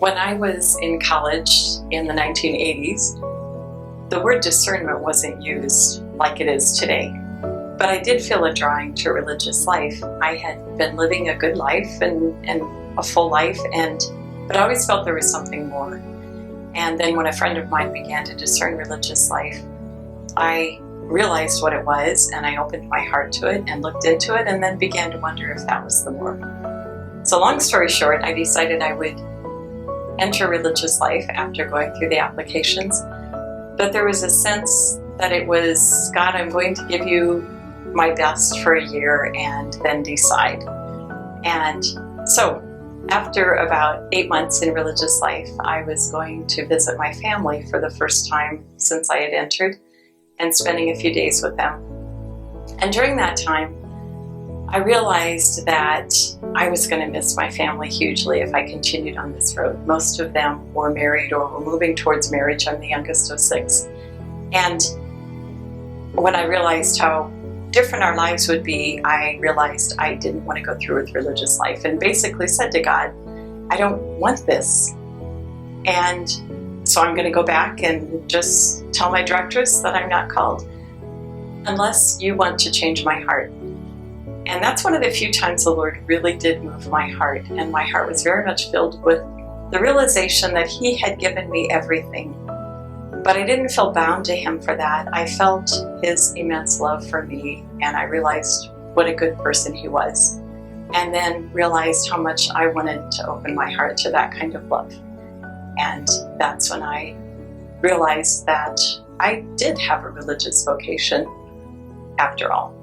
When I was in college in the 1980s, the word discernment wasn't used like it is today. But I did feel a drawing to religious life. I had been living a good life and a full life, but I always felt there was something more. And then when a friend of mine began to discern religious life, I realized what it was, and I opened my heart to it and looked into it, and then began to wonder if that was the more. So long story short, I decided I would enter religious life after going through the applications. But there was a sense that it was, God, I'm going to give you my best for a year and then decide. And so after about 8 months in religious life, I was going to visit my family for the first time since I had entered and spending a few days with them. And during that time, I realized that I was going to miss my family hugely if I continued on this road. Most of them were married or were moving towards marriage. I'm the youngest of 6. And when I realized how different our lives would be, I realized I didn't want to go through with religious life, and basically said to God, I don't want this. And so I'm going to go back and just tell my directress that I'm not called unless you want to change my heart. And that's one of the few times the Lord really did move my heart, and my heart was very much filled with the realization that He had given me everything. But I didn't feel bound to Him for that. I felt His immense love for me, and I realized what a good person He was. And then realized how much I wanted to open my heart to that kind of love. And that's when I realized that I did have a religious vocation after all.